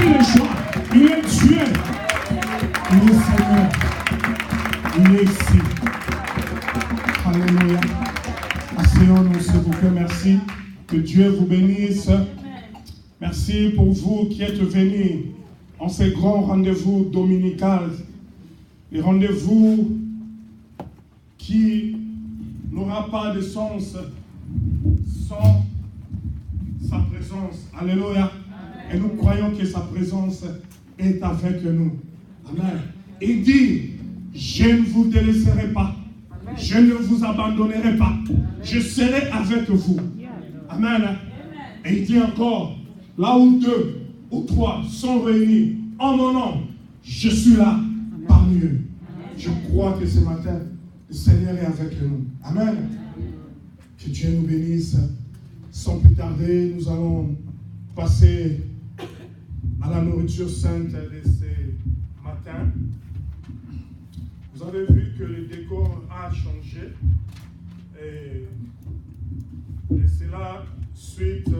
pris le choix. Il est Dieu. Il est Seigneur. Il est ici. Alléluia. Asseyons-nous, s'il vous plaît. Merci. Que Dieu vous bénisse. Merci pour vous qui êtes venus en ces grands rendez-vous dominicaux. Les rendez-vous qui n'aura pas de sens sans sa présence. Alléluia. Et nous croyons que sa présence est avec nous. Amen. Il dit, je ne vous délaisserai pas. Je ne vous abandonnerai pas. Je serai avec vous. Amen. Et il dit encore, là où 2 ou 3 sont réunis en mon nom, je suis là parmi eux. Je crois que ce matin, le Seigneur est avec nous. Amen. Que Dieu nous bénisse. Sans plus tarder, nous allons passer à la nourriture sainte de ce matin. Vous avez vu que le décor a changé. Et cela suite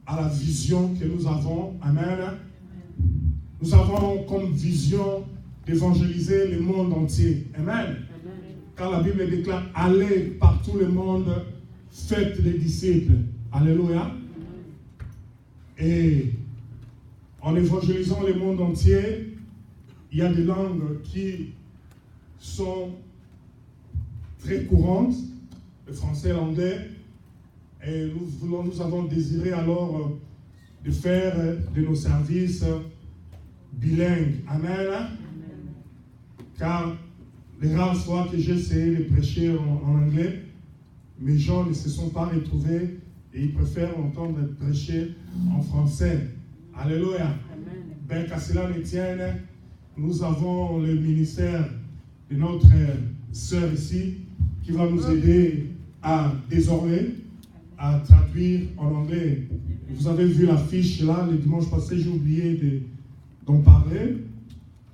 à la vision que nous avons. Amen. Nous avons comme vision d'évangéliser le monde entier. Amen. Car la Bible déclare, allez par tout le monde, faites des disciples. Alléluia. Et en évangélisant le monde entier, il y a des langues qui sont très courantes, le français et l'anglais. Et nous avons désiré alors de faire de nos services bilingues. Amen. Car les rares fois que j'ai essayé de prêcher en anglais, mes gens ne se sont pas retrouvés et ils préfèrent entendre prêcher en français. Alléluia. Ben, qu'à cela ne tienne, nous avons le ministère de notre sœur ici qui va nous aider à désormais à traduire en anglais. Vous avez vu l'affiche là, le dimanche passé, j'ai oublié d'en parler.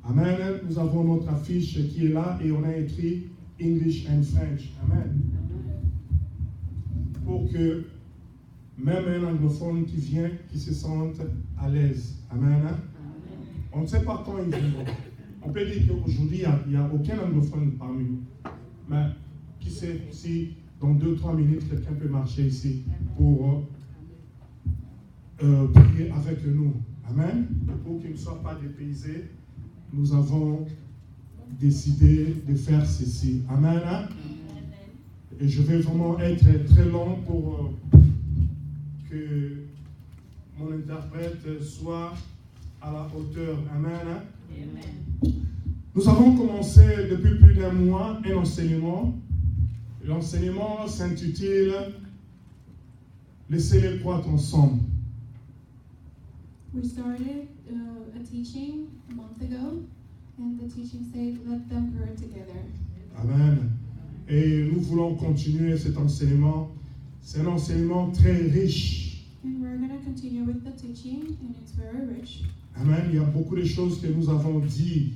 Amen. Nous avons notre affiche qui est là et on a écrit English and French. Amen. Pour que même un anglophone qui vient, qui se sente à l'aise. Amen. On ne sait pas quand ils viendront. On peut dire qu'aujourd'hui, il n'y a aucun anglophone parmi nous. Mais qui sait si dans 2-3 minutes, quelqu'un peut marcher ici pour prier avec nous. Amen. Pour qu'il ne soit pas dépaysé, nous avons décidé de faire ceci. Amen. Et je vais vraiment être très long pour que mon interprète soit à la hauteur. Amen. Nous avons commencé depuis plus d'un mois un enseignement. L'enseignement s'intitule « Laissez-les croître ensemble ». We started a teaching a month ago, and the teaching said, "Let them grow together." Amen. Et nous voulons continuer cet enseignement. C'est un enseignement très riche. And we're going to continue with the teaching, and it's very rich. Amen. Il y a beaucoup de choses que nous avons dit.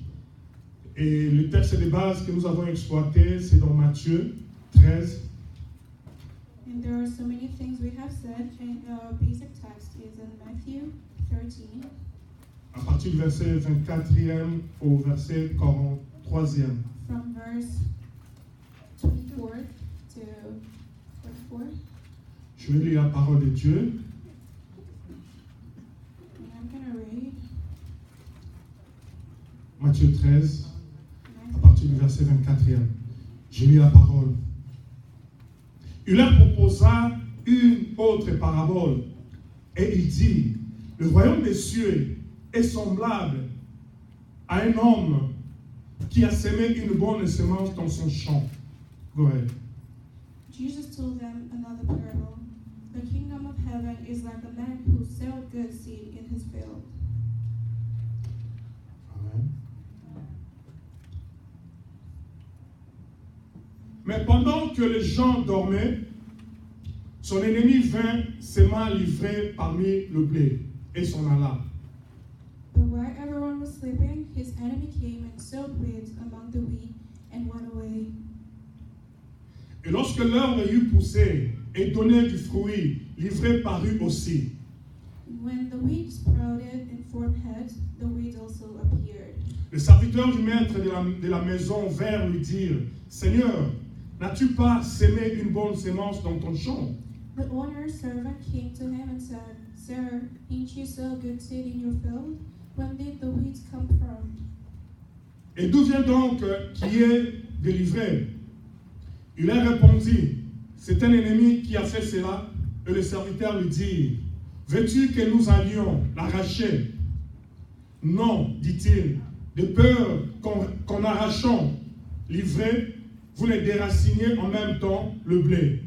Et le texte de base que nous avons exploité, c'est dans Matthieu 13. And there are so many things we have said, and our basic text is in Matthew 13. À partir du verset 24e au verset 43e. From verse 24 to 44. Je vais lire la parole de Dieu. And I'm going to read Matthieu 13, à partir du verset 24e. Je lis la parole. Il leur proposa une autre parabole et il dit, le royaume des cieux est semblable à un homme qui a semé une bonne semence dans son champ. Go ahead. Jesus told them another parable. The kingdom of heaven is like a man who sowed good seed in his field. Amen. Mais pendant que les gens dormaient, son ennemi vint s'aima livrer parmi le blé et s'en alla. But while everyone was sleeping, his enemy came and sowed weeds among the wheat and went away. Et lorsque l'herbe eut poussé et donné du fruit, livré parut aussi. When the wheat sprouted and formed heads, the weeds also appeared. Le serviteur du maître de la maison vint lui dire, Seigneur, n'as-tu pas sémé une bonne sémence dans ton champ? The owner's servant came to him and said, Sir, ain't you sow good seed in your field? When did the weeds come from? Et d'où vient donc qui est délivré? Il leur répondit, c'est un ennemi qui a fait cela. Et le serviteur lui dit, veux-tu que nous allions l'arracher? Non, dit-il, de peur qu'en arrachant l'ivraie, vous les déraciniez en même temps le blé.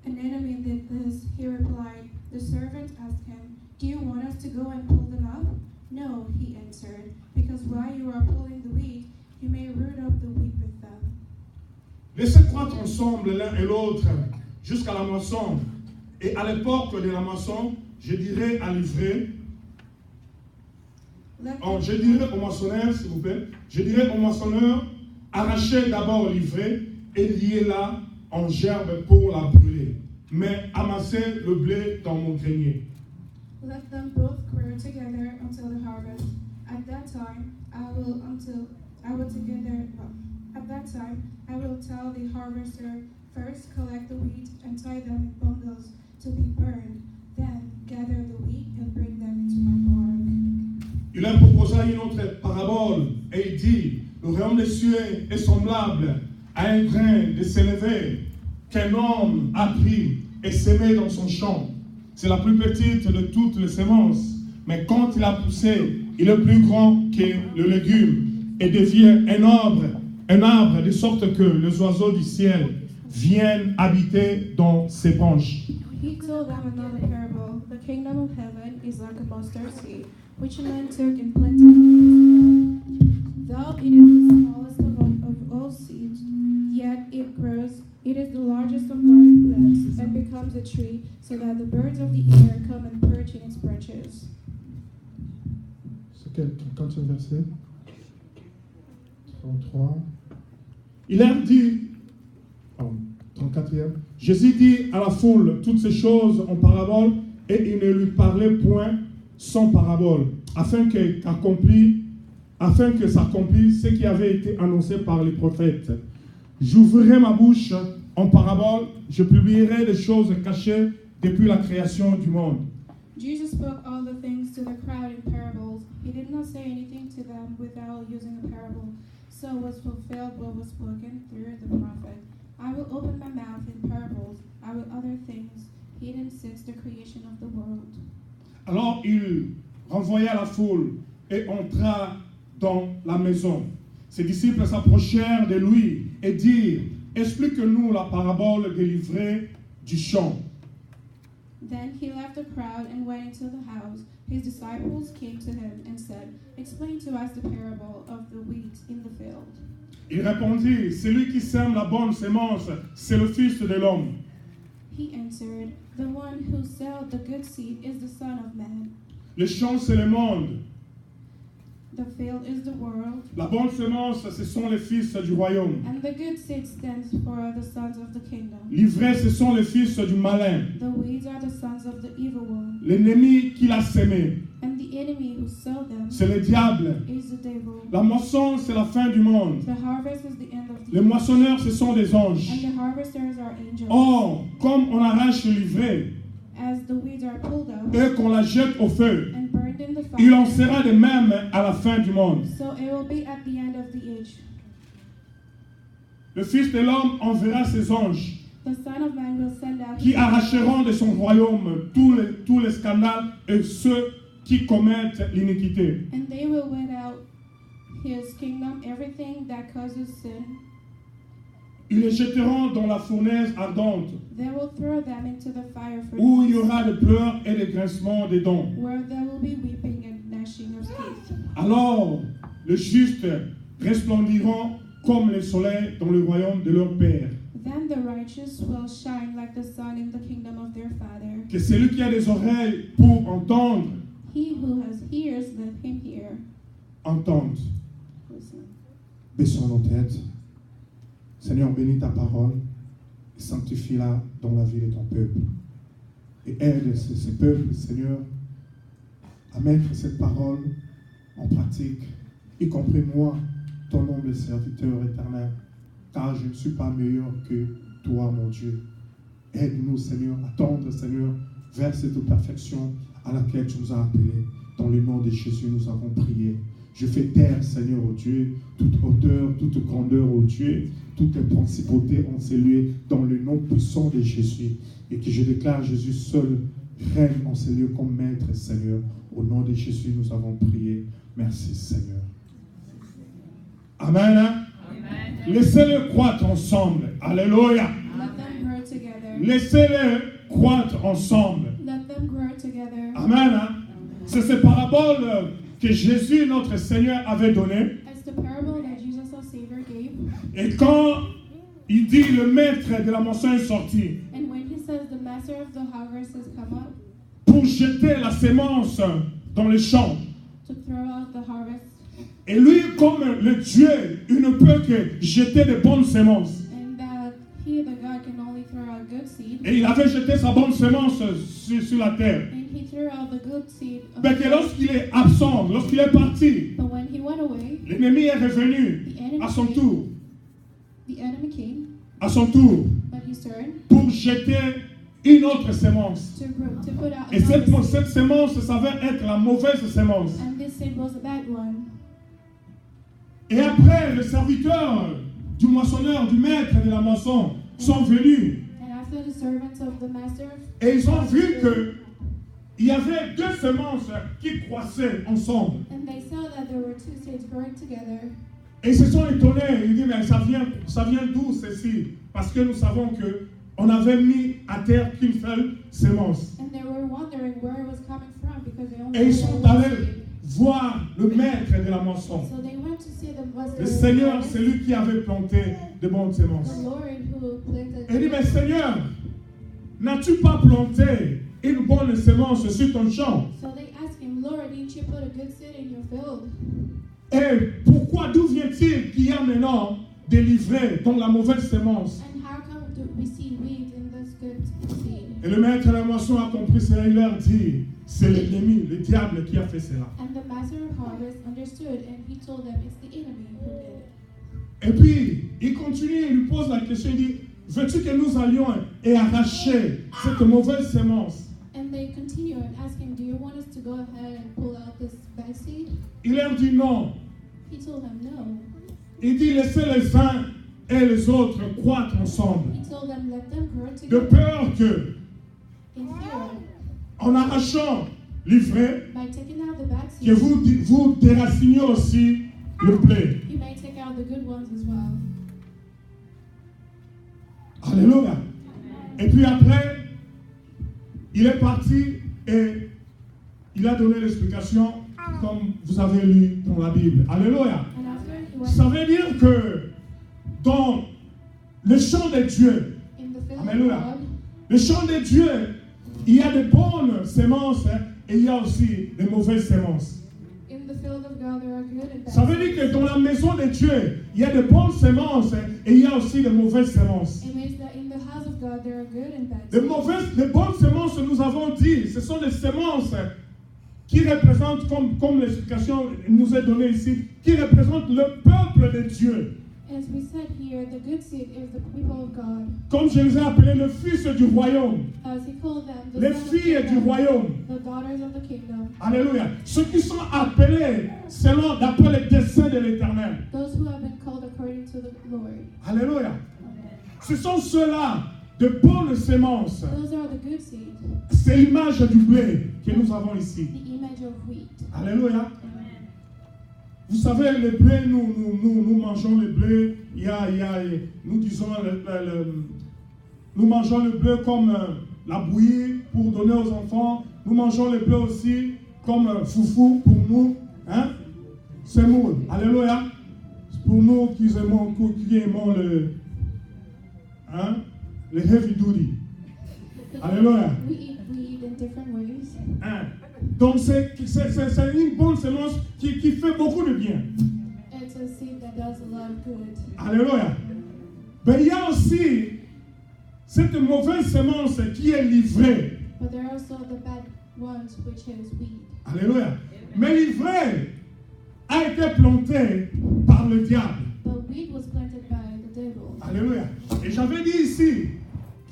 An enemy did this, he replied. The servant asked him, Do you want us to go and pull them up? No, he answered, because while you are pulling the wheat, you may root up the wheat with them. Laissez croître ensemble l'un et l'autre jusqu'à la moisson. Et à l'époque de la moisson, je dirais à l'ivraie, je dirais au moissonneur, s'il vous plaît, je dirais au moissonneur, arrachez d'abord l'ivraie et liez-la en gerbe pour la brûler. Mais amassez le blé dans mon grenier. Let them both grow together until the harvest. At that time, I will tell the harvester, first collect the wheat and tie them in bundles to be burned, then gather the wheat and bring them into my barn. Il leur proposa une autre parabole et il dit, le royaume des cieux est semblable à un grain de sénévé qu'un homme a pris et semé dans son champ. C'est la plus petite de toutes les semences, mais quand il a poussé, il est plus grand que le légume et devient un arbre de sorte que les oiseaux du ciel viennent habiter dans ses branches. He told them another parable. The kingdom of heaven is like a mustard seed, which a man took and planted. Though it is the smallest of all seeds, yet it grows. It is the largest of garden plants and becomes a tree, so that the birds of the air come and perch in its branches. C'est quel 30e verset? 33. Il leur dit, 34e, Jésus dit à la foule toutes ces choses en parabole et il ne lui parlait point sans parabole, afin que s'accomplisse ce qui avait été annoncé par les prophètes. J'ouvrirai ma bouche en parabole, je publierai des choses cachées depuis la création du monde. Jesus spoke all the things to the crowd in parables. He did not say anything to them without using a parable. So was fulfilled what was spoken through the prophet. I will open my mouth in parables. I will utter things hidden since the creation of the world. Alors il renvoya la foule et entra dans la maison. Ses disciples s'approchèrent de lui et dirent, explique-nous la parabole de l'ivraie du champ. Then he left the crowd and went into the house. His disciples came to him and said, Explain to us the parable of the wheat in the field. Il répondit, celui qui sème la bonne sémence, c'est le Fils de l'homme. He answered, The one who sowed the good seed is the Son of Man. Le champ, c'est le monde. The field is the world. La bonne sémence, ce sont les fils du royaume. And the good seed stands for the sons of the kingdom. L'ivraie, ce sont les fils du malin. The weeds are the sons of the evil one. L'ennemi qui l'a sémé, And the enemy who sowed them c'est le diable. is the devil. La moisson, c'est la fin du monde. The harvest is the end of the Les moissonneurs, ce sont des anges. And the harvesters are angels. Or, comme on arrache l'ivraie As the weeds are pulled out et qu'on la jette au feu, and burned in the fire, il en sera de même à la fin du monde. so it will be at the end of the age. Le Fils de l'homme enverra ses anges The Son of Man will send out qui arracheront de son royaume tous les scandales et ceux qui commettent l'iniquité. and they will win out his kingdom everything that causes sin. Ils les jetteront dans la fournaise ardente, They will throw them into the fire où il y furnace, aura des pleurs et des grincements des dents. where there will be weeping and gnashing of teeth. Alors, les justes resplendiront comme le soleil dans le royaume de leur Père. Then the righteous will shine like the sun in the kingdom of their Father. Que celui qui a des oreilles pour entendre, He who has ears, let him hear. entende. Listen. Baissons nos têtes. Seigneur, bénis ta parole et sanctifie-la dans la vie de ton peuple. Et aide ce peuple, Seigneur, à mettre cette parole en pratique, y compris moi, ton humble serviteur éternel, car je ne suis pas meilleur que toi, mon Dieu. Aide-nous, Seigneur, à tendre, Seigneur, vers cette perfection à laquelle tu nous as appelés. Dans le nom de Jésus, nous avons prié. Je fais taire, Seigneur, ô Dieu, toute hauteur, toute grandeur, ô Dieu, toute principauté en ces lieux, dans le nom puissant de Jésus. Et que je déclare Jésus seul règne en ces lieux comme maître, Seigneur. Au nom de Jésus, nous avons prié. Merci, Seigneur. Amen. Amen. Laissez-les croître ensemble. Alléluia. Let them grow together. Laissez-les croître ensemble. Let them grow together. Amen. C'est ces paraboles que Jésus, notre Seigneur, avait données. It's the parable that Jesus our Savior gave. Et quand il dit le maître de la moisson est sorti And when he says the master of the harvest has come up pour jeter la sémence dans les champs. to throw out the harvest, Et lui, comme le Dieu, il ne peut que jeter de bonnes sémences. and that he, the God, can only throw out good seed, Et il avait jeté sa bonne sémence sur la terre. and he threw out the good seed. Mais que lorsqu'il est absent, lorsqu'il est parti, But when he went away, l'ennemi est revenu the enemy à son came, tour, but he turned pour jeter une autre sémence. to put out Et cette another seed. cette sémence s'avère être la mauvaise sémence. And this seed was a bad one. Et après, les serviteurs du moissonneur, du maître de la moisson, sont venus. And after the servants of the master, Et ils ont vu qu'il y avait deux semences qui croissaient ensemble. and they saw that there were two seeds growing together. Et ils se sont étonnés. Ils disent, mais ça vient d'où ceci? Parce que nous savons qu'on avait mis à terre qu'une seule sémence. And they were wondering where it was coming from because they only Et ils had sont one allés seed. voir le maître de la moisson. So they went to see the master Le of the Seigneur, harvest, c'est lui qui avait planté de bonnes sémences. the Lord who planted Et il dit, mais the Seigneur, n'as-tu pas planté une bonne sémence sur ton champ? So they asked him, Lord, didn't you put a good seed in your field? Et pourquoi, d'où vient-il qu'il y a maintenant des livrets, dont la mauvaise sémence? And how come do we see wheat in this good seed? Et le maître de la moisson a compris cela, il leur dit, c'est l'ennemi, le diable qui a fait cela. And the master of harvest understood and he told them it's the enemy who did it. Et puis, il continue, il lui pose la question, il dit, veux-tu que nous allions et arracher cette mauvaise sémence? And they continue and ask him, do you want us to go ahead and pull out this bad seed? Il leur dit non. He told them no. Il dit, laissez les uns et les autres croître ensemble. He told them, let them grow De together peur que, in fear en arrachant l'ivraie, by taking out the bad que seed. vous déraciniez aussi le blé. You may take out the good ones as well. Alléluia. Et puis après, il est parti et il a donné l'explication comme vous avez lu dans la Bible. Alléluia. And after he went Ça veut dire que dans le champ de Dieu, in the field Alléluia. of God, le champ de Dieu, il y a de bonnes semences et il y a aussi de mauvaises semences. in the field of God there are good and bad Ça veut dire que dans la maison de Dieu, il y a de bonnes semences et il y a aussi de mauvaises semences. It means that in the house of God there are good and bad Les bonnes semences, nous avons dit, ce sont des semences qui représentent, comme l'explication nous est donnée ici, qui représentent le peuple de Dieu. As we said here, the good seed is the people of God. Comme je les ai appelés le fils du royaume, As he called them, the les sons of filles du kingdom, royaume. the daughters of the kingdom. Alléluia. Ceux qui sont appelés selon, d'après le dessein de l'Éternel. Those who have been called according to the Lord. Alléluia. Ce sont ceux-là de bonnes semences. Those are the good seed, C'est l'image du blé que nous avons ici. the image of wheat. Alléluia. Amen. Vous savez, le blé, nous mangeons le blé. Nous disons, nous mangeons le blé comme la bouillie pour donner aux enfants. Nous mangeons le blé aussi comme foufou pour nous. Hein? C'est moule. Alléluia. Pour nous qui aimons le heavy duty. Alléluia. We eat in different ways. Hein? Donc c'est une bonne semence qui fait beaucoup de bien. It's a seed that does a lot of good. Alléluia. Mais il y a aussi cette mauvaise semence qui est livrée. But there are also ones which is weed. Alléluia. Mais l'ivraie a été planté par le diable. But weed was planted by the devil. Alléluia. Et j'avais dit ici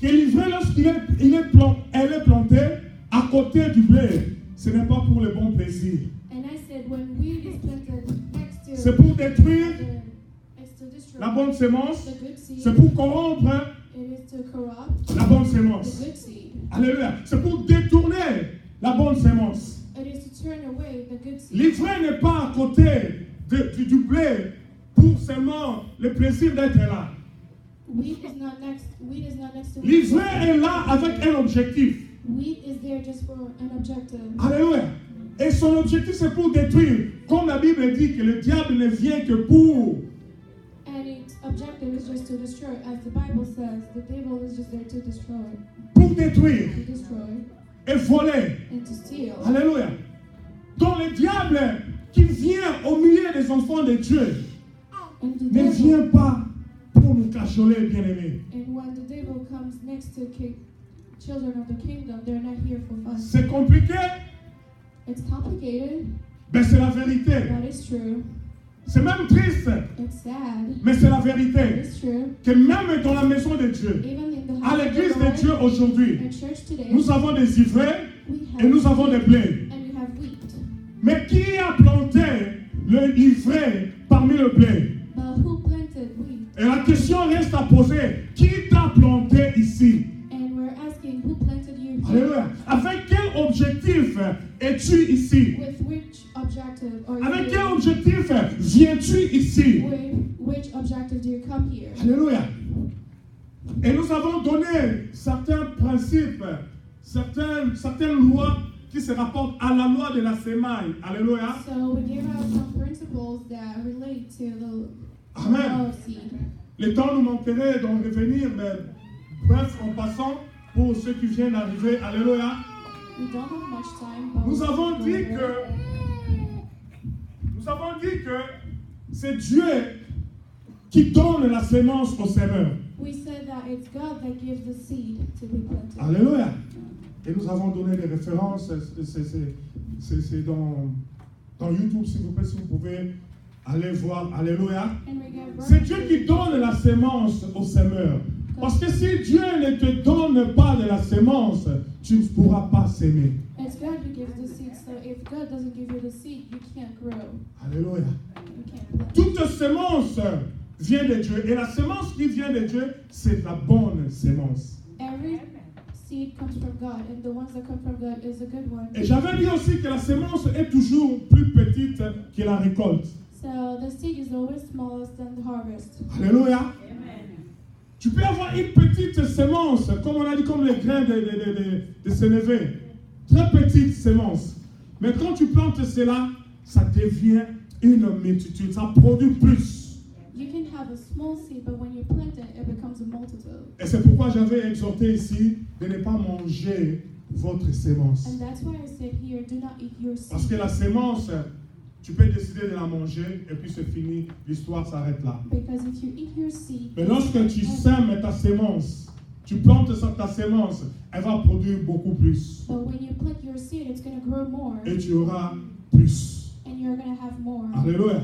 que l'ivraie, lorsqu'elle est plantée à côté du blé, ce n'est pas pour le bon plaisir. And I said, when weed is planted next to C'est pour détruire it's to destroy la bonne sémence. the good seed. C'est pour corrompre It is to corrupt la bonne the sémence. good seed. Alléluia. C'est pour détourner la bonne sémence. It is to turn away the good seed. L'ivraie n'est pas à côté du blé pour seulement le plaisir d'être là. Weed is not next to L'ivraie est là avec un objectif. Wheat is there just for an objective. Alléluia. Et son objectif, c'est pour détruire. Comme la Bible dit que le diable ne vient que pour. And its objective is just to destroy. As the Bible says, the devil is just there to destroy. Pour détruire To destroy et voler. and to steal. Alléluia. Donc le diable qui vient au milieu des enfants de Dieu And the ne devil, vient pas pour nous cajoler, bien-aimés. and when the devil comes next to children of the kingdom, they're not here for fun. C'est compliqué, It's complicated, mais c'est la vérité. but it's true. C'est même triste, It's sad, mais c'est la but vérité. it's true. Que même dans la maison de Dieu, Even in the à house of l'église the de Lord, Dieu aujourd'hui, at church today, nous avons des ivraies we et have nous avons des blés. and we have wheat. Mais qui a planté l'ivraie parmi le blé? But who planted wheat? Et la question reste à poser. Qui t'a planté ici? And we're asking, who planted you here? Alléluia. Avec quel objectif es-tu ici? With which objective are you Avec quel here? objectif viens-tu ici? With which objective do you come here? Alléluia. Et nous avons donné certains principes, certaines lois qui se rapportent à la loi de la semaille. Alléluia. So we give out some principles that relate to the Amen. law of seed. Le temps nous manquerait d'en revenir, mais bref, en passant, pour ceux qui viennent d'arriver, alléluia, We don't have much time, but nous avons dit que c'est Dieu qui donne la sémence au semeur. we said that it's God that gives the seed to be planted. Alléluia. Et nous avons donné des références, c'est dans YouTube, s'il vous plaît, si vous pouvez aller voir, alléluia. And we give C'est Dieu qui donne la sémence au semeur. Parce que si Dieu ne te donne pas de la sémence, tu ne pourras pas s'aimer. It's God who gives the seed, so if God doesn't give you the seed, you can't grow. Alléluia. You can't plant. Toute sémence vient de Dieu. Et la sémence qui vient de Dieu, c'est la bonne sémence. Every seed comes from God, and the ones that come from God is a good one. Et j'avais dit aussi que la sémence est toujours plus petite que la récolte. So the seed is always smallest than the harvest. Alléluia. Tu peux avoir une petite sémence, comme on a dit, comme les grains de sénévé. Très petite sémence. Mais quand tu plantes cela, ça devient une multitude. Ça produit plus. You can have a small seed, but when you plant it, it becomes a multitude. Et c'est pourquoi j'avais exhorté ici de ne pas manger votre sémence. And that's why I said here, do not eat your Parce seed. que la sémence, tu peux décider de la manger et puis c'est fini. L'histoire s'arrête là. Because if you eat your seed, Mais lorsque tu sèmes ta sémence, tu plantes ta sémence, elle va produire beaucoup plus. but when you plant your seed, it's going to grow more, Et tu auras plus. and you're going to have more. Alléluia.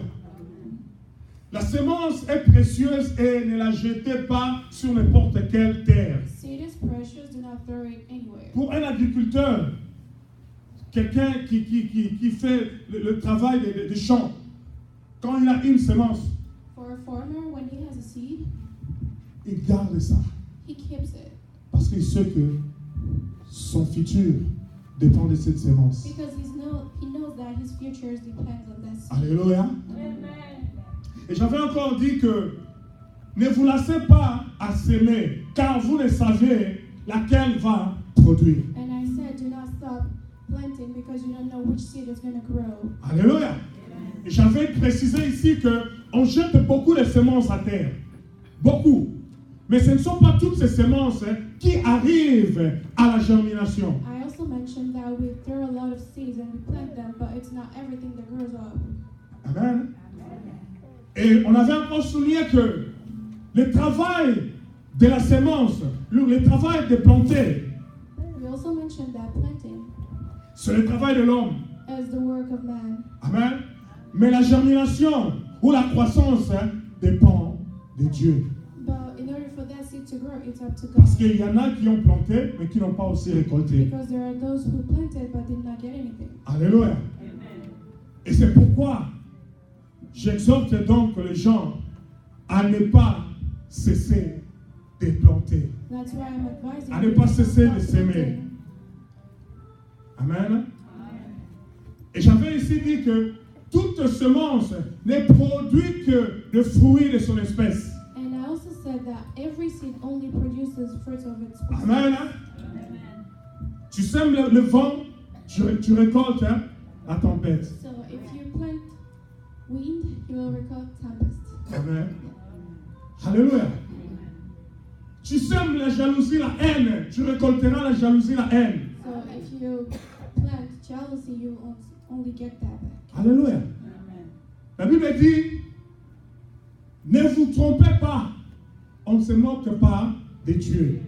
La sémence est précieuse et ne la jetez pas sur n'importe quelle terre. Seed is precious, do not throw it anywhere. Pour un agriculteur, quelqu'un qui fait le travail des champs, quand il a une sémence, For a farmer, when he has a seed, il garde ça. he keeps it. Parce qu'il sait que son futur dépend de cette sémence. Because he knows that his future depends on that seed. Alléluia. Et j'avais encore dit que ne vous lassez pas à s'aimer, car vous ne savez laquelle va produire. And I said, do not stop planting because you don't know which seed is going to grow. Alléluia. Et j'avais précisé ici qu'on jette beaucoup de semences à terre. Beaucoup. Mais ce ne sont pas toutes ces semences qui arrivent à la germination. I also mentioned that we throw a lot of seeds and we plant them, but it's not everything that grows up. Amen. Et on avait encore souligné que le travail de la sémence, le travail de planter, We also mentioned that planting C'est le travail de l'homme. as the work of man. Amen. Mais la germination ou la croissance dépend de Dieu. But in order for that seed to grow, it's up to God. Parce qu'il y en a qui ont planté, mais qui n'ont pas aussi récolté. Because there are those who planted but did not get anything. Alléluia. Et c'est pourquoi j'exhorte donc les gens à ne pas cesser de planter. That's why I'm advising À ne pas cesser de about s'aimer. planting. Amen. Et j'avais ici dit que toute semence ne produit que le fruit de son espèce. And I also said that every seed only produces fruit of its species. Amen. Tu sèmes le vent, tu récoltes la tempête. So if you plant wind, you will record tempest. Amen. Alléluia. Tu sèmes la jalousie, la haine, tu récolteras la jalousie, la haine. So if you plant jealousy, you only get that back. Alléluia. La Bible dit, ne vous trompez pas, on ne se moque pas de Dieu.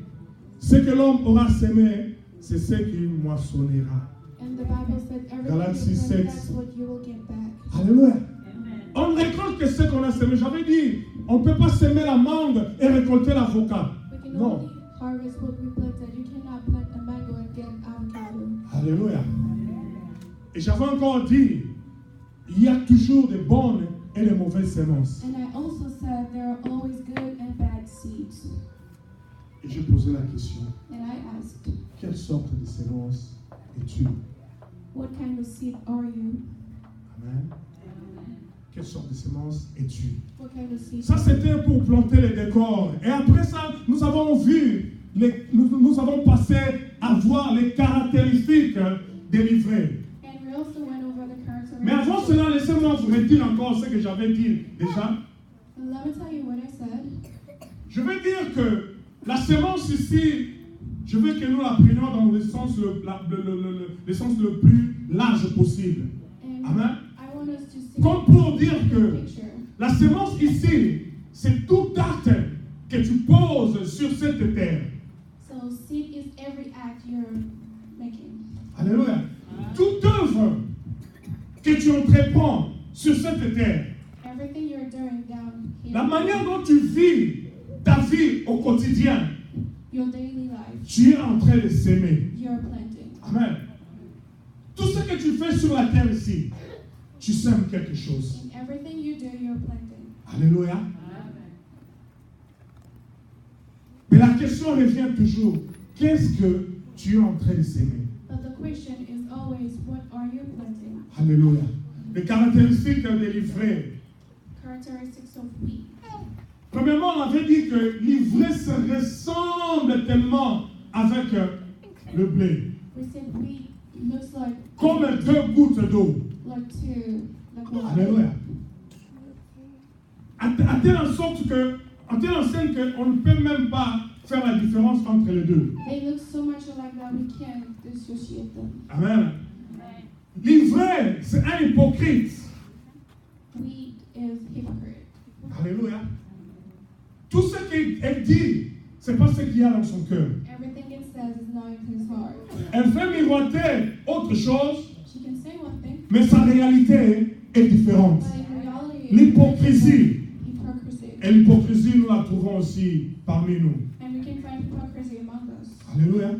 Ce que l'homme aura semé, c'est ce qu'il moissonnera. And the Bible said Galates everything you 6, plant, that's what you will get back. Alléluia. On ne récolte que ce qu'on a semé. J'avais dit, on ne peut pas semer la mangue et récolter l'avocat. We can Non. only harvest what we planted. You cannot plant a mango and get avocado. Alléluia. Et j'avais encore dit, il y a toujours de bonnes et de mauvaises semences. And I also said there are always good and bad seeds. Et j'ai posé la question, And I asked, quelle sorte de semence es-tu? what kind of seed are you? Amen. Quelle sorte de semence es-tu? What kind of seed? Ça, c'était pour planter les décors. Et après ça, nous avons vu, nous avons passé à voir les caractéristiques des livrets. And we also went over the characteristics. Mais avant cela, laissez-moi vous redire encore ce que j'avais dit déjà. Let me tell you what I said. Je veux dire que la semence ici, je veux que nous la prenions dans le sens le sens le plus large possible. And Amen. I want us to see Comme pour dire the que picture. la semence ici, c'est tout acte que tu poses sur cette terre. So seed is every act you're making. Alléluia. Toute œuvre que tu entreprends sur cette terre, Everything you're doing down here. la manière dont tu vis ta vie au quotidien, Your daily life. tu es en train de s'aimer. You're planting. Amen. Tout ce que tu fais sur la terre ici, tu sèmes quelque chose. In everything you do, you're planting. Alléluia. Mais la question revient toujours, qu'est-ce que tu es en train de s'aimer? But the question is always, what are you planting? Alléluia. Les caractéristiques des livrets. Characteristics of wheat. Premièrement, on avait dit que l'ivraie se ressemble tellement avec le blé. We said wheat looks like Comme deux gouttes d'eau. like water. Alléluia. À telle sorte que, en telle enseigne qu'on ne peut même pas faire la différence entre les deux. They look so much alike that we can't dissociate them. Amen. L'ivraie, c'est un hypocrite. Wheat is hypocrite. Alléluia. Tout ce qu'elle dit, c'est pas ce qu'il y a dans son cœur. Everything it says is not in his heart. Elle fait miroiter autre chose, She can say one thing, mais sa réalité est différente. but in reality, L'hypocrisie. hypocrisy. Et l'hypocrisie, nous la trouvons aussi parmi nous. And we can find hypocrisy among us. Alléluia.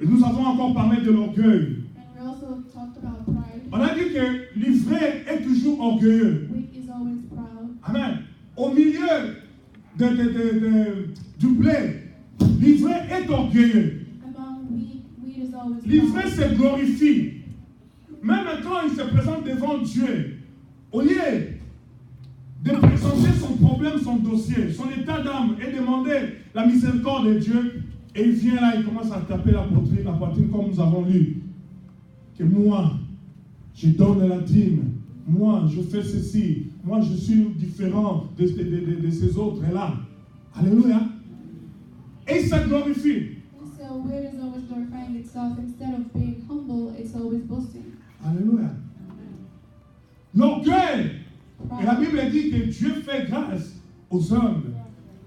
Et nous avons encore parlé de l'orgueil. And we also talked about pride. On a dit que l'ivraie est toujours orgueilleux. Wheat is always proud. Amen. Au milieu du blé, l'ivraie est orgueilleux. Among wheat is always L'ivraie proud. se glorifie. Même quand il se présente devant Dieu, au lieu de présenter son problème, son dossier, son état d'âme et demander la miséricorde de Dieu, et il vient là, il commence à taper la poitrine comme nous avons lu. Que moi, je donne la dîme. Moi, je fais ceci. Moi, je suis différent de ces autres-là. Alléluia. Et il se glorifie. So wheat is always glorifying itself instead of being humble. It's always boasting. Alléluia. L'orgueil. Et la Pride. Bible dit que Dieu fait grâce aux hommes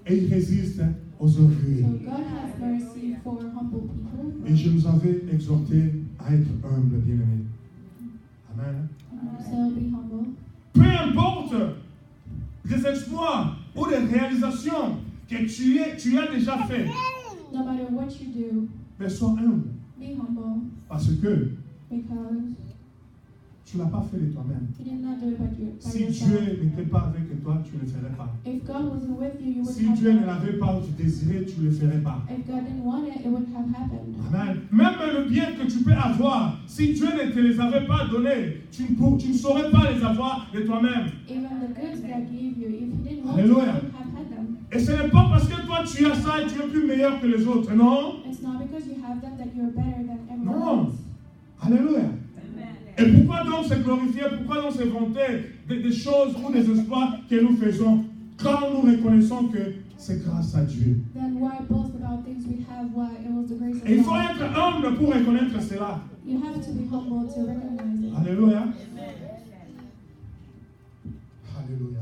et il résiste aux orgueils. So God has mercy for humble people. Et je nous avais exhorté à être humble, bien-aimés. Amen. So be humble. Peu importe les exploits ou les réalisations que tu as déjà fait, No matter what you do, mais sois humble. be humble Parce que because tu ne l'as pas fait de toi-même. you did not do it by Si yourself. Dieu n'était pas avec toi, tu ne le ferais pas. If God wasn't with you, you would Si have Dieu ne done it. l'avait pas désiré, tu ne le ferais pas. If God didn't want it, it wouldn't have happened. Amen. Même le bien que tu peux avoir, si Dieu ne te les avait pas donnés, tu ne saurais pas les avoir de toi-même. Even the goods God gave you, if you didn't want to, you Alléluia. wouldn't have had them. Et ce n'est pas parce que toi tu as ça et tu es plus meilleur que les autres, non? It's not because you have them that you're better than everyone Non. else. Alléluia. Et pourquoi donc se glorifier, pourquoi donc se vanter des choses ou des exploits que nous faisons quand nous reconnaissons que c'est grâce à Dieu? Then why boast about things we have? Why it was the grace Et il of faut God. être humble pour reconnaître cela. You have to be humble to recognize it. Alléluia. Alléluia.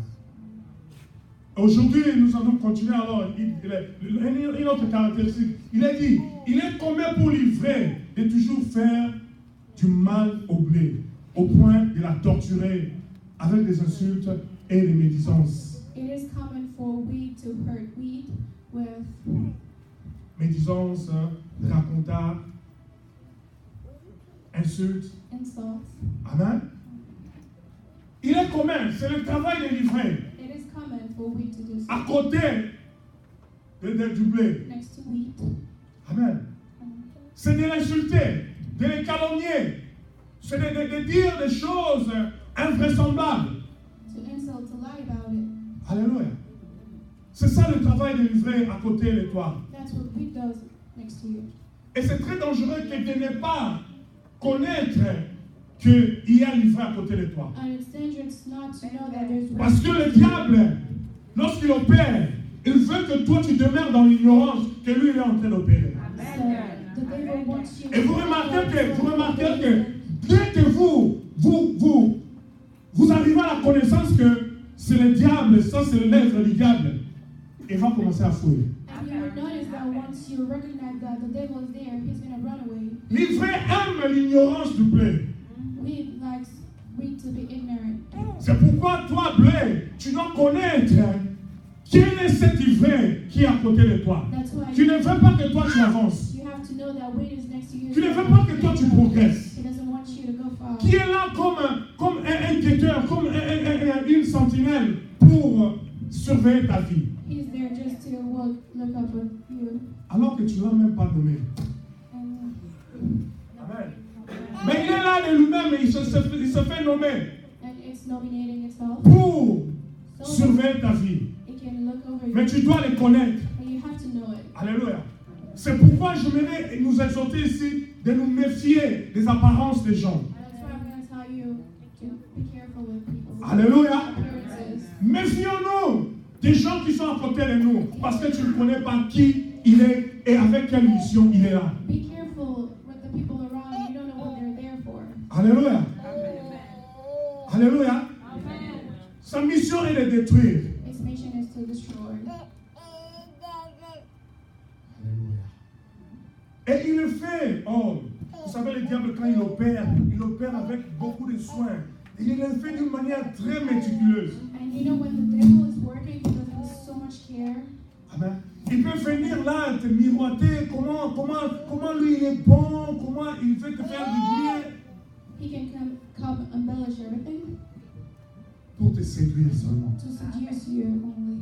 Aujourd'hui, nous allons continuer alors. Une autre caractéristique. Il est dit, il est commun pour l'ivraie de toujours faire du mal au blé, au point de la torturer avec des insultes et des médisances. It is common for wheat to hurt wheat with Médisances, racontars, insultes. insults. Amen. Il est commun, c'est le travail de l'ivraie. It is common for wheat to do so. À côté du blé. Next to wheat. Amen. C'est de l'insulter, de les calomnier, c'est de dire des choses invraisemblables. To insult, to lie about it. Alléluia. C'est ça le travail de l'ivraie à côté de toi. That's what wheat does next to you. Et c'est très dangereux que de ne pas connaître qu'il y a l'ivraie à côté de toi. And it's dangerous not to know that there's Parce que le diable, lorsqu'il opère, il veut que toi tu demeures dans l'ignorance que lui il est en train d'opérer. So the devil wants you. Et vous remarquez que dès que vous arrivez à la connaissance que c'est le diable, ça c'est l'œuvre du diable, il va commencer à fouiller. And you will notice that once you recognize that the devil is there, he's going to run away. L'ivraie aime l'ignorance du blé. Wheat likes wheat to be ignorant. C'est pourquoi toi, blé, tu dois connaître quel est cet ivraie qui est à côté de toi. That's why Tu ne veux pas que toi tu avances. you have to know that wheat is next to you. Tu ne veux pas que toi tu progresses. He doesn't want you to go far. Qui est là comme un guetteur, comme une sentinelle pour surveiller ta vie. He's there just to look up at you. Alors que tu ne l'as même pas nommé. And Amen. Mais il est là de lui-même, il se fait nommer it's nominating itself. pour So surveiller ta vie. it can look over you. Mais tu dois les connaître. And you have to know it. Alléluia. C'est pourquoi je voudrais nous exhorter ici de nous méfier des apparences des gens. And that's why I'm going to tell you to be careful with people's Alléluia. appearances. Méfions-nous des gens qui sont à côté de nous parce que tu ne connais pas qui il est et avec quelle mission il est là. Be careful with the people around you. You don't know what they're there for. Alléluia. Alléluia. Sa mission est de détruire. Its mission is to destroy. Alléluia. Et il le fait. Oh, vous savez, le diable, quand il opère avec beaucoup de soin. Et il le fait d'une manière très méticuleuse. And you know when the devil is working, he does it with so much care. Amen. Il peut venir là te miroiter comment lui il est bon, comment il veut te faire du bien He can come embellish everything pour te séduire seulement. to seduce you only.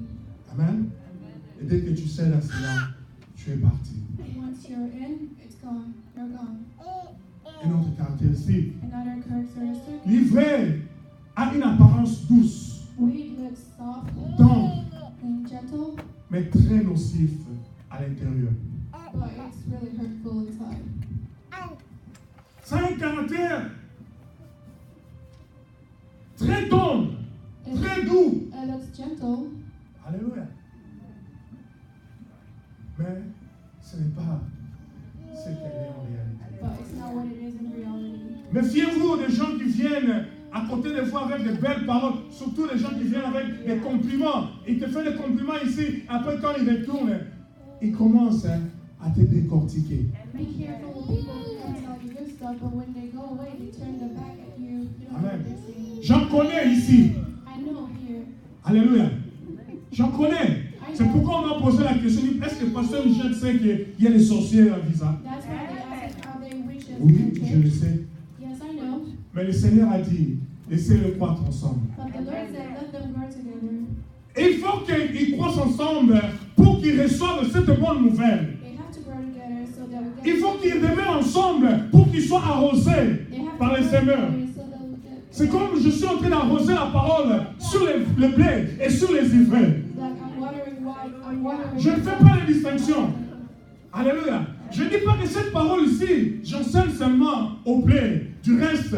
Amen. Et dès que tu cèdes à cela, tu es parti. And once you're in, it's gone. You're gone. Une autre caractéristique. Another characteristic. L'ivraie a une apparence douce, Wheat looks soft tendre, and gentle, mais très nocif à l'intérieur. but it's really hurtful inside. Ça a un caractère très tendre, très doux. It looks gentle, Alléluia. Mais ce n'est pas ce qu'elle est en réalité. but it's not what it is in reality. Méfiez-vous des gens qui viennent à côté de vous avec de belles paroles, surtout les gens qui viennent avec des compliments. Ils te font des compliments ici, après quand ils retournent, ils commencent à te décortiquer. Be careful with people who can tell you good stuff, but when they go away, they turn their back at you. You don't know what they're saying. J'en connais ici. I know here. Alléluia. J'en connais. C'est pourquoi on m'a posé la question, est-ce que pasteur Michel sait qu'il y a des sorciers à Visa? That's why they ask, are they witches Oui, in je church? le sais. Yes, I know. Mais le Seigneur a dit, laissez-le croître ensemble. But the Lord said, let them grow together. Et il faut qu'ils croissent ensemble pour qu'ils reçoivent cette bonne nouvelle. They have to grow together so that we get. Il faut qu'ils demeurent ensemble pour qu'ils soient arrosés They have par to les grow semeurs. together so that we get. C'est comme je suis en train d'arroser la parole sur le blé et sur les ivraies. Like I'm watering white, I'm watering. Je ne fais pas les distinctions. Alléluia. Je ne dis pas que cette parole ici, j'enseigne seulement au blé. Du reste,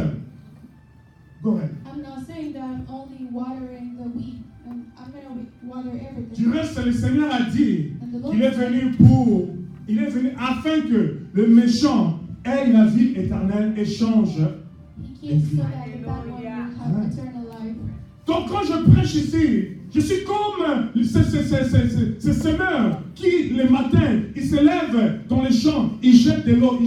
go ahead. I'm not saying that I'm only watering the wheat. I'm going to water everything. Du reste, le Seigneur a dit qu'il est venu afin que le méchant ait la vie éternelle et change. He came so that the bad one will have eternal life. Donc quand je prêche ici, je suis comme ces semeurs qui, le matin, ils se lèvent dans les champs, ils jettent de l'eau,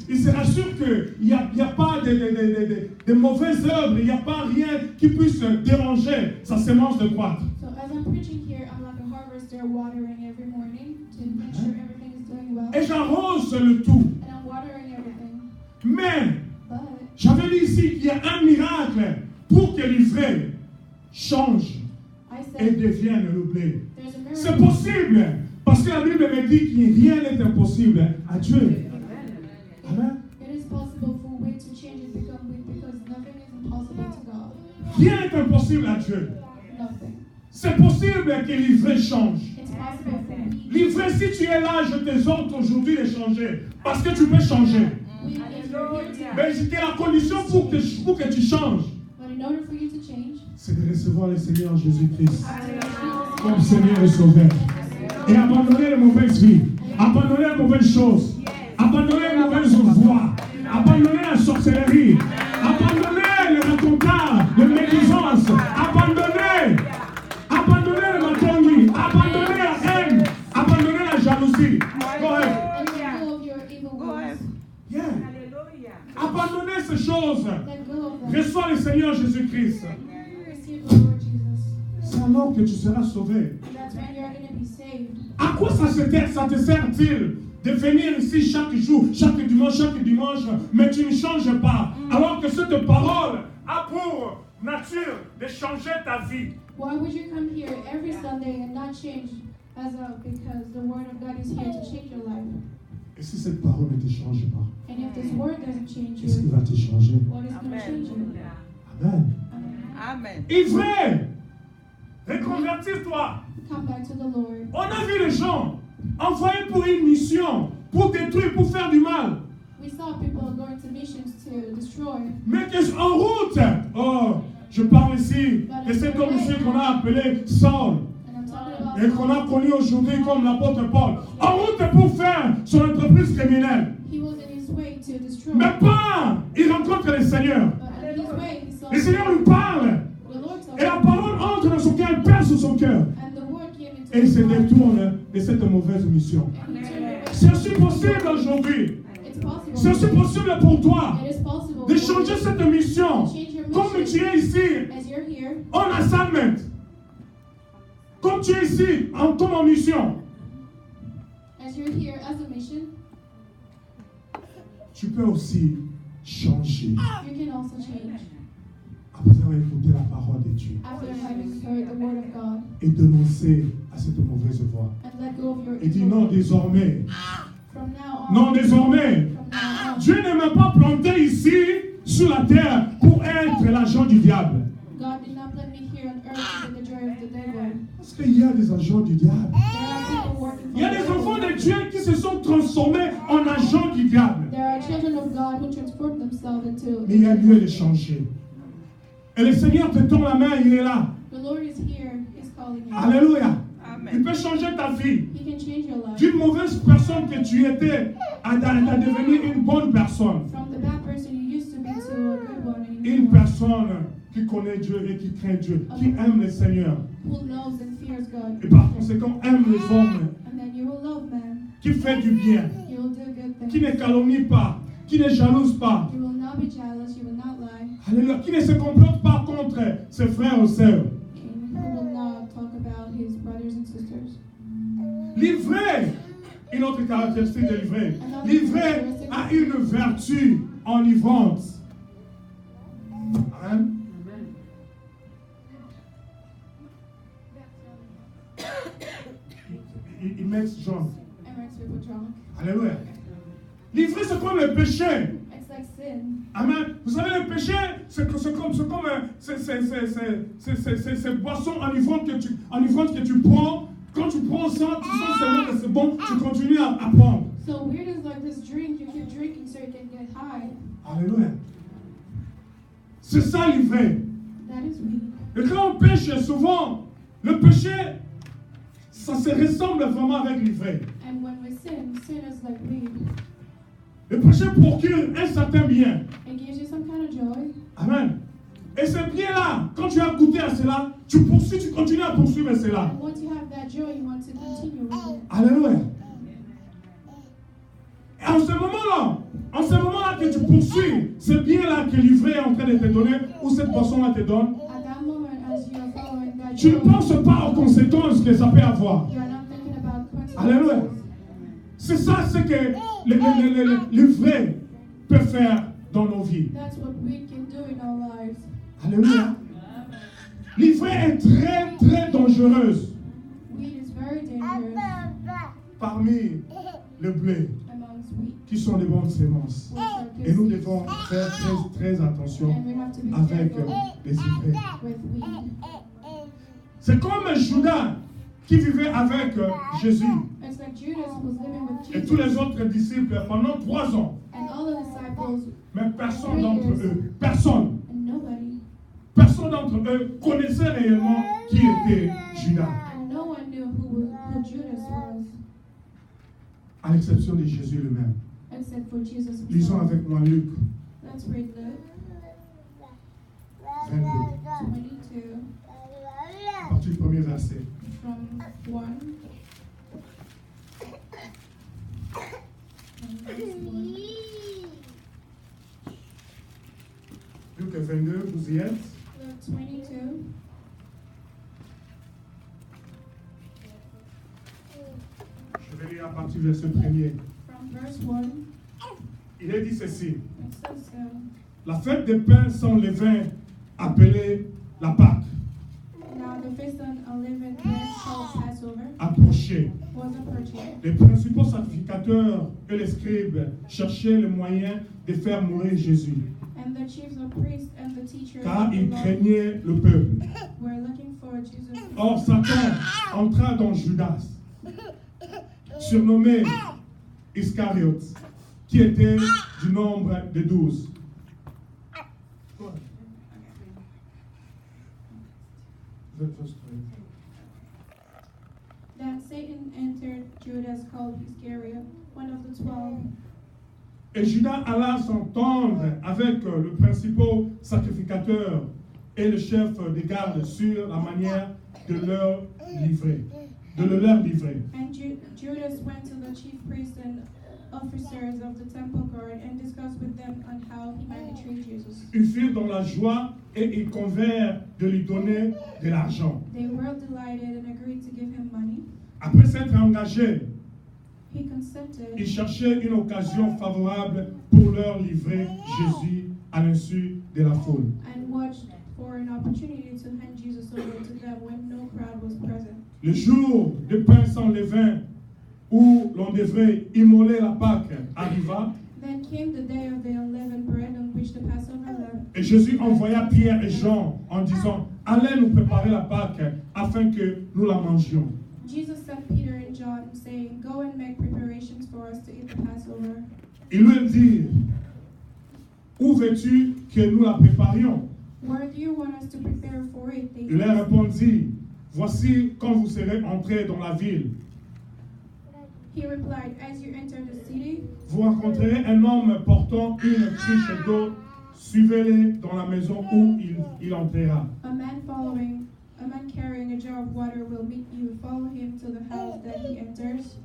ils se rassurent qu'il n'y a pas de mauvaises œuvres, il n'y a pas rien qui puisse déranger sa semence de croître. So as I'm preaching here, I'm like a harvester watering every morning to make sure everything is doing well. Et j'arrose le tout. And I'm watering everything. Mais, But j'avais dit ici qu'il y a un miracle pour que l'ivraie change I et said devienne le blé. there's a C'est miracle. possible, parce que la Bible me dit que rien n'est impossible à Dieu. Amen. It is possible for wheat to change and become wheat because nothing is impossible to God. Rien n'est impossible à Dieu. Nothing. C'est possible que l'ivraie change. It's possible for wheat. L'ivraie, si tu es là, je t'exhorte aujourd'hui de changer. Parce que tu peux changer. If you're here to, Mais c'était la condition pour que tu changes. but in order for you to change, C'est de recevoir le Seigneur Jésus-Christ comme Seigneur et Sauveur. Et abandonner les mauvaises vies. Abandonner les mauvaises choses. Abandonner les mauvaises voies. Abandonner la sorcellerie. Abandonner les racontars, les médisances. Abandonner le matongi. Abandonner la haine. Abandonner la jalousie. Go ahead. and let go of your evil ways. Yeah. Abandonner ces choses. Let go of them. Reçois le Seigneur Jésus-Christ. Receive the Lord Jesus. C'est alors que tu seras sauvé. That's when you're going to be saved. À quoi ça te sert-il de venir ici chaque jour, chaque dimanche, mais tu ne changes pas, alors que cette parole a pour nature de changer ta vie. Why would you come here every Sunday and not change because the Word of God is here to change your life? Et si cette parole ne te change pas, And if this Word doesn't change qu'est-ce qui you, va te changer? what is going to change you? Amen. Amen. Ivraie, reconvertis-toi. Come back to the Lord. On a vu les gens envoyés pour une mission, pour détruire, pour faire du mal. We saw people going to missions to destroy. Mais en route, je parle ici de cet homme ici qu'on a appelé Saul. And I'm talking Et about qu'on a connu aujourd'hui comme l'apôtre Paul, en route pour faire son entreprise criminelle. he was in his way to destroy. Mais pas, il rencontre le Seigneur. But on his way, he saw Le Seigneur lui parle. the Lord told Et la him, parole entre dans son cœur, elle perce son cœur. and the Word came into Et il his se heart, détourne de cette mauvaise mission. and he turned away. C'est aussi possible aujourd'hui. It's possible. C'est aussi possible pour toi It is possible de for changer you cette mission. to change your Comme tu mission es ici, as you're here. en assignment. Comme tu es ici, comme en mission. As you're here as a mission, Tu peux aussi changer. you can also change Après avoir écouté la parole de Dieu. after having heard the Word of God Et dénoncer à cette mauvaise voie. and let go of your Et dit evil non, ways. désormais. From now on, Non, désormais. from now on, Dieu ne m'a pas planté ici sur la terre pour être l'agent du diable. God did not plant me here on earth to be the joy of the devil. Parce qu'il y a des agents du diable. There are people working for Il y a the des devil. enfants de Dieu qui se sont transformés en agents du diable. There are children of God who transform themselves into. Mais il y a lieu de changer. Et le Seigneur te tend la main, il est là. The Lord is here. He's calling you. Alléluia. Amen. Il peut changer ta vie. He can change your life. D'une mauvaise personne que tu étais à devenir une bonne personne. From the bad person you used to be to a good one. Une personne qui connaît Dieu et qui craint Dieu, qui aime le Seigneur. who loves and fears God. Et par conséquent, aime les hommes, And then you will love men. qui fait du bien, You will do good things. qui ne calomnie pas, qui ne jalouse pas. You will not be jealous. You will not lie. Alléluia. Qui ne se complote pas contre ses frères ou sœurs. And who will not talk about his brothers and sisters. L'ivré, une autre caractéristique de l'ivré. L'ivré a une vertu enivrante. Amen. It makes drunk. It makes people drunk. Alléluia. L'ivré, c'est comme le péché. It's like sin. Amen. Vous savez, le péché, c'est comme ces boissons enivrantes que tu prends. Quand tu prends ça, tu sens seulement que c'est bon, tu continues à prendre. So weird is like this drink. You keep drinking so you can get high. Alléluia. C'est ça l'ivré. That is weed. Et quand on pêche, souvent, le péché, ça se ressemble vraiment avec l'ivré. And when we sin is like weed. Le péché procure un certain bien. It gives you some kind of joy. Amen. Et ce bien-là, quand tu as goûté à cela, tu continues à poursuivre cela. And once you have that joy, you want to continue with it. Alléluia. Et en ce moment-là que tu poursuis, ce bien-là que l'ivré est en train de te donner, ou cette boisson-là te donne, At that moment, as you are following that tu ne joy, penses pas aux conséquences que ça peut avoir. you are not thinking about consequences. Alléluia. C'est ça ce que l'ivré peut faire dans nos vies. That's what we can do in our lives. Alléluia. L'ivré est très, très dangereuse Weed is very dangerous parmi le blé, amongst wheat, qui sont les bonnes semences. which are good Et nous seeds. devons faire très, très attention And we have to be avec careful les ivrés. with weed. C'est comme Judas qui vivait avec Jésus It's like Judas was living with et tous Jesus, les autres disciples pendant 3 ans. and all the disciples, Mais personne d'entre eux, personne d'entre eux connaissait réellement qui était Judas, and no one knew who Judas was, à l'exception de Jésus lui-même. except for Jesus Lisons himself. avec moi Luc Let's read Luke 22, 22 à partir du premier verset. from 1. Luc 22, vous y êtes? Luke 22. Je vais lire à partir du verset premier. From verse 1, Il est dit ceci. it says, La fête des pains sans levain, appelée la Pâque, now the feast of unleavened bread called Passover approchait. was approaching, Les principaux sacrificateurs et les scribes cherchaient le moyen de faire mourir Jésus, and the chiefs of priests and the teachers car of the ils law craignaient le peuple. were looking for Jesus. Or, Satan entra dans Judas, surnommé Iscariote, qui était du nombre de 12. Then Satan entered Judas called Iscariot, one of the 12. Et Judas alla s'entendre avec le principal sacrificateur et le chef des gardes sur la manière de leur livrer. And Judas went to the chief priests and officers of the temple guard and discussed with them on how he might betray Jesus. Ils furent dans la joie et ils convinrent de lui donner de l'argent. They were delighted and agreed to give him money. Après s'être engagés, He consented ils cherchaient une occasion favorable pour leur livrer Jésus à l'insu de la foule. and watched for an opportunity to hand Jesus over to them when no crowd was present. Le jour de pain sans levain, où l'on devrait immoler la Pâque, arriva, Then came the day of the unleavened bread on which the Passover lamb. et Jésus envoya Pierre et Jean en disant, allez nous préparer la Pâque afin que nous la mangions. Jesus sent Peter and John, saying, "Go and make preparations for us to eat the Passover." Ils lui dirent, où veux-tu que nous la préparions? Where do you want us to prepare for it? They Il leur asked. répondit, voici quand vous serez entrés dans la ville, He replied, "As you enter the city, vous rencontrerez un homme portant une cruche d'eau suivez-les dans la maison où il entrera. A man carrying a jar of water will meet you. Follow him to the house that he enters.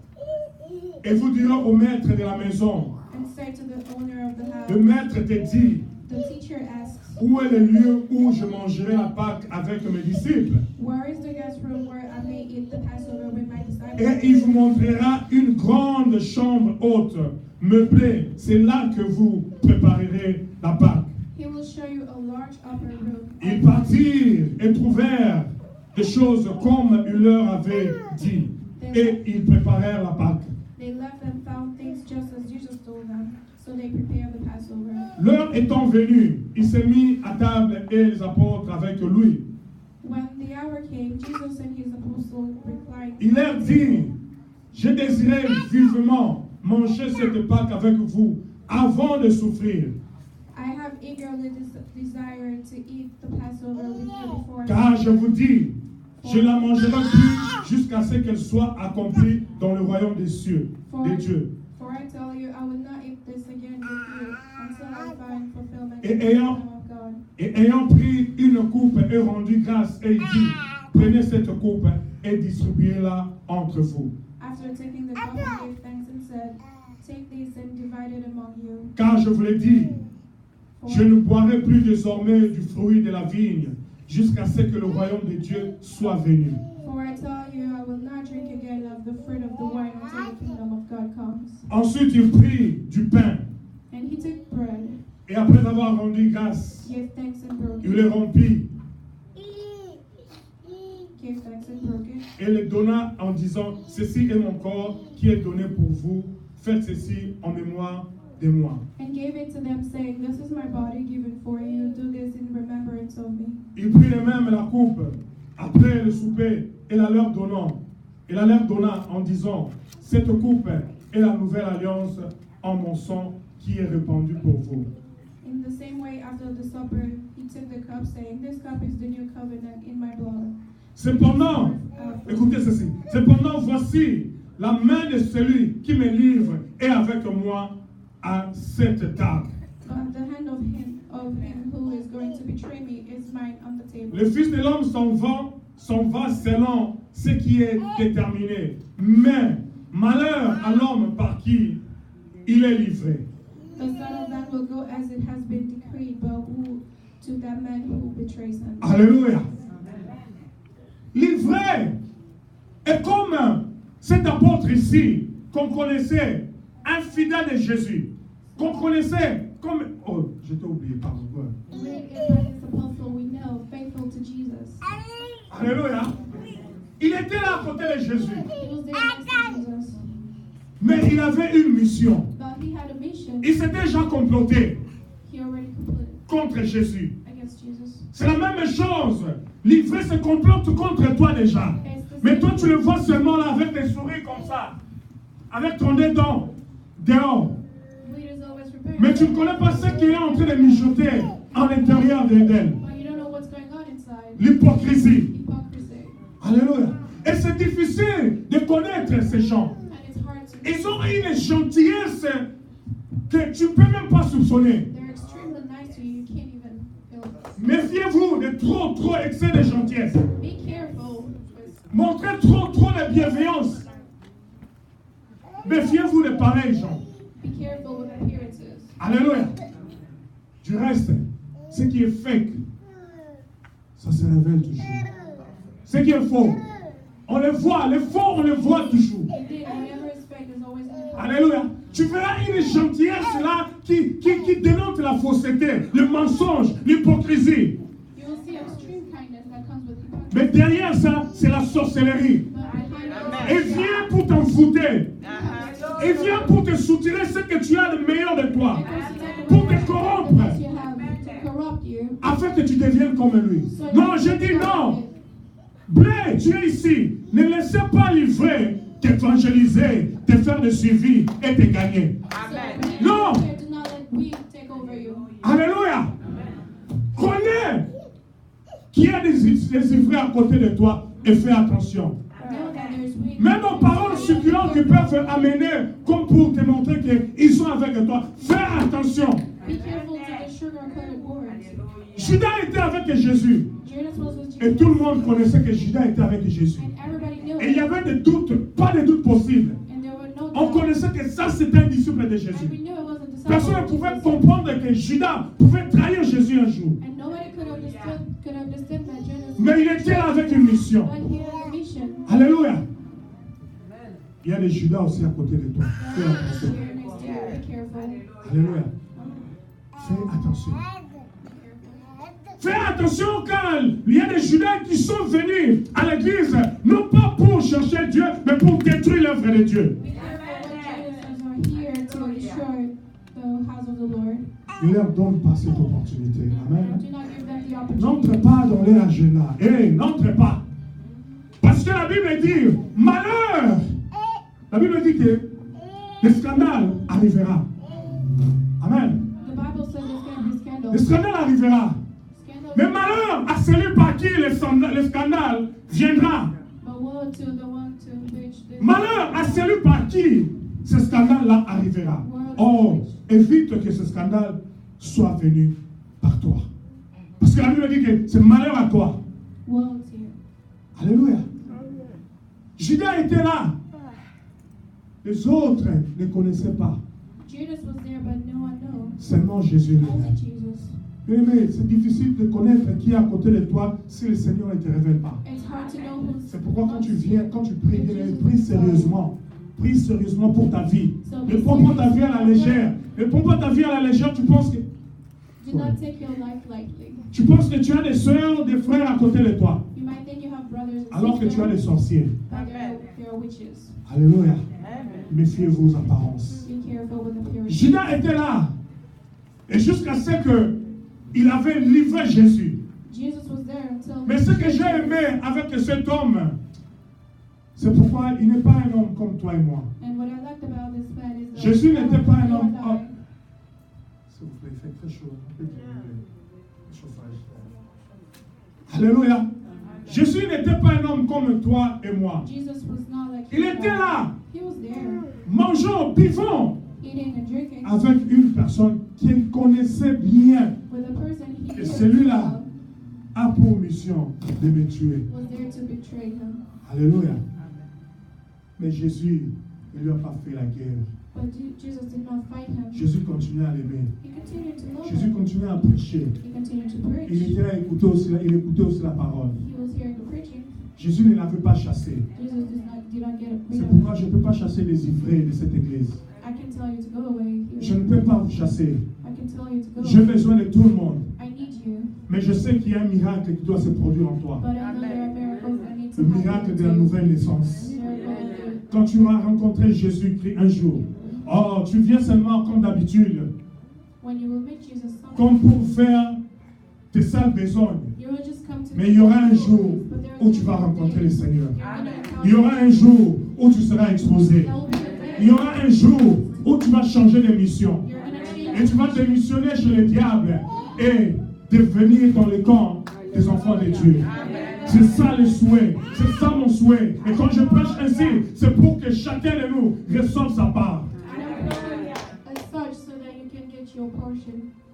Et vous direz au maître de la maison, And say to the owner of the house, le maître te dit, the teacher asks, où est le lieu où je mangerai la Pâque avec mes disciples? where is the guest room where I may eat the Passover with my disciples? Et il vous montrera une grande chambre haute, meublée. C'est là que vous préparerez la Pâque. He will show you a large upper room. Ils partirent et trouvèrent des choses comme il leur avait dit. Et ils préparèrent la Pâque. They left and found things just as Jesus told them, so they prepared the Passover. L'heure étant venue, il s'est mis à table et les apôtres avec lui. When the hour came, Jesus and his apostles reclined. Il leur dit, je désirais vivement manger cette Pâque avec vous avant de souffrir. I have eagerly desired to eat the Passover with you before I Car je vous dis, je la mangerai plus jusqu'à ce qu'elle soit accomplie dans le royaume des cieux, des dieux. For I tell you, I will not eat this again with you until I find fulfillment Et in the ayant- kingdom of God. Et ayant pris une coupe et rendu grâce, et il dit, prenez cette coupe et distribuez-la entre vous. After taking the cup, he gave thanks and said, take this and divide it among you. Car je vous l'ai dit, je ne boirai plus désormais du fruit de la vigne jusqu'à ce que le royaume de Dieu soit venu. For I tell you, I will not drink again of the fruit of the wine until the kingdom of God comes. Ensuite, il prit du pain And he took bread, et après avoir rendu grâce, gave thanks and broke il le it, rompit gave thanks and broke it, et le donna en disant, ceci est mon corps qui est donné pour vous, faites ceci en mémoire de moi. and gave it to them, saying, this is my body given for you. Do this in remembrance of me. Il prit de même la coupe après le souper et la leur donnant. Et la leur donna en disant, cette coupe est la nouvelle alliance en mon sang qui est répandu pour vous. In the same way, after the supper, he took the cup, saying, this cup is the new covenant in my blood. Cependant, écoutez ceci, cependant voici la main de celui qui me livre est avec moi à cette table. The hand of him who is going to betray me is mine on the table. Le Fils de l'homme s'en va selon ce qui est déterminé. Mais malheur à l'homme par qui il est livré. The Son of Man will go as it has been decreed, but who to that man who betrays him. Alléluia. Livré. Et comme cet apôtre ici, qu'on connaissait, un fidèle de Jésus, qu'on connaissait comme... Oh, je t'ai oublié, pardon. We is like this apostle we know, faithful to Jesus. Alléluia. Il était là à côté de Jésus. He was there next to Jesus, Mais il avait une mission. but he had a mission. Il s'était déjà comploté He already completed contre Jésus. against Jesus. C'est la même chose. Livré se complote contre toi déjà. Mais toi, tu le vois seulement là avec des souris comme ça. Avec ton nez dehors. Leaders always prepare. Mais tu ne connais pas ce qui est en train de mijoter à l'intérieur d'elle. But you don't know what's going on inside. L'hypocrisie. Hypocrisy. Alléluia. Et c'est difficile de connaître ces gens. And it's hard to. Ils ont une gentillesse que tu ne peux même pas soupçonner. They're extremely nice to you. You can't even feel it. Méfiez-vous de trop excès de gentillesse. Be careful with. Montrez trop de bienveillance. Méfiez-vous de pareils gens. Be careful with appearances. Alléluia. Du reste, ce qui est fake, ça se révèle toujours. Ce qui est faux, on le voit. Le faux, on le voit toujours. Indeed, whatever is fake is always in the Alléluia. Tu verras une gentillesse là qui dénote la fausseté, le mensonge, l'hypocrisie. You will see extreme kindness that comes with hypocrisy. Mais derrière ça, c'est la sorcellerie. But I Et find vient pour t'envoûter. Et vient pour te soutirer ce que tu as de meilleur de toi. Pour te corrompre. that you have to corrupt you. Afin que tu deviennes comme lui. Non, je dis non. Blé, tu es ici. Ne laissez pas livrer, t'évangéliser, te faire de suivi et te gagner. Non. Do not let we take over you. Alléluia. Connais qui a des ivraies à côté de toi et fais attention. Know that there's weak. Même aux paroles succulentes qui peuvent amener comme pour te montrer qu'ils sont avec toi. Fais attention. Be careful to the sugar credit boards. Judas était avec Jésus. Judas was with Et Jesus. tout le monde connaissait que Judas était avec Jésus. And everybody knew Et il y it. avait des doutes, pas de doutes possibles. And there were no On doubt. connaissait que ça, c'était un disciple de And we Jésus. knew it was a disciple Personne ne of pouvait Jesus. comprendre que Judas pouvait trahir Jésus un jour. And nobody could understand that Judas. Mais il était là avec une mission. But he had a mission. Alléluia. Il y a des Judas aussi à côté de toi. Fais Here attention. next to you. Be careful. Alléluia. Fais attention. Fais attention quand il y a des Judas qui sont venus à l'église, non pas pour chercher Dieu, mais pour détruire l'œuvre de Dieu. Be careful when Judas are here to destroy the house of the Lord. Il leur donne pas cette opportunité. Amen. Do not give them the opportunity. N'entre pas dans leur agenda. N'entre pas. Parce que la Bible dit, malheur. La Bible dit que le scandale arrivera. Amen. The Bible says there's going to be scandal. Le scandale arrivera. Scandal. Mais malheur à celui par qui le scandale viendra. But woe to the one to which the Malheur à celui par qui ce scandale-là arrivera. Oh, évite que ce scandale soit venu par toi. Parce que la Bible dit que c'est malheur à toi. woe to you. Alléluia. Judas était là. Les autres ne connaissaient pas. Judas was there, but no one knew. Seulement Jésus Only lui-même. Jesus. Mais c'est difficile de connaître qui est à côté de toi si le Seigneur ne te révèle pas. It's hard to know who's. C'est pourquoi quand tu viens, quand tu pries, prie sérieusement. Prie sérieusement pour ta vie. Ne prends pas ta vie à la légère. Ne prends pas ta vie à la légère. Tu penses que Do not take your life lightly. tu as des soeurs, des frères à côté de toi. You might think you have brothers and Alors que tu as des sorciers. but there are witches. Alléluia. Méfiez-vous aux apparences. Be careful with appearances. Judas était là. Et jusqu'à ce qu'il avait livré Jésus. Jesus was there until. Mais ce que j'ai aimé avec cet homme, c'est pourquoi il n'est pas un homme comme toi et moi. And what I liked about this man is that Jésus n'était pas un homme. you and I- S'il vous plaît, il fait très chaud. Un peu de chauffage. Alléluia. Jésus n'était pas un homme comme toi et moi. Jesus was not like Il you était are. là, He was there, mangeant, buvant, eating and drinking avec une personne qu'il connaissait bien. with a person he Et knew celui-là a pour mission de me tuer. was there to betray him. Alléluia. Mais Jésus ne lui a pas fait la guerre. But Jesus did not fight him. Jésus continuait à l'aimer. He continued to love Jésus him. continuait à prêcher. He continued to Il preach. était là à écouter aussi, il écoutait aussi la parole. He was hearing the preaching. Jésus ne l'avait pas chassé. Jesus did not get rid C'est of pourquoi him. je ne peux pas chasser les ivrés de cette église. I can tell you to go away Je here. ne peux pas vous chasser. I can tell you to go J'ai away. besoin de tout le monde. I need you. Mais je sais qu'il y a un miracle qui doit se produire en toi. But I know there are miracles that need to Le happen. miracle de la to you. nouvelle naissance. Miracle of Quand tu vas rencontrer Jésus-Christ un jour, oh, tu viens seulement comme d'habitude, when you will meet Jesus someday, comme pour faire tes sales besognes. you will just come to Mais il y aura un me. jour But there où is tu vas one rencontrer day le Seigneur. you're gonna encounter Il y aura un jour où tu seras exposé. That will be the day. Il y aura un jour où tu vas changer de mission. You're gonna Et change. tu vas démissionner chez le diable et devenir dans le camp des enfants de Dieu. C'est ça le souhait. C'est ça mon souhait. Et quand je prêche ainsi, c'est pour que chacun de nous reçoive sa part. And I'm praying as such so that you can get your portion,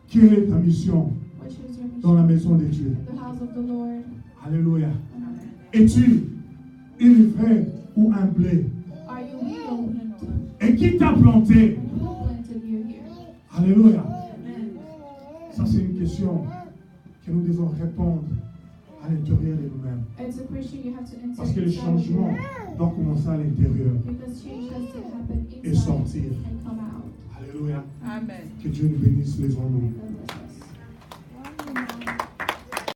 Quelle est ta mission which is your dans mission. la maison de Dieu? The house of the Lord. Alléluia. Es-tu une vraie ou un blé? Are you real planted? Et qui t'a planté? And who planted you here? Alléluia. Ça, c'est une question que nous devons répondre à l'intérieur de nous-mêmes. It's a question you have to answer. Parce que le inside of you. changement doit commencer à l'intérieur Because change has to happen et inside sortir. and come out. Alléluia. Amen. Que Dieu nous bénisse, levons-nous. God bless.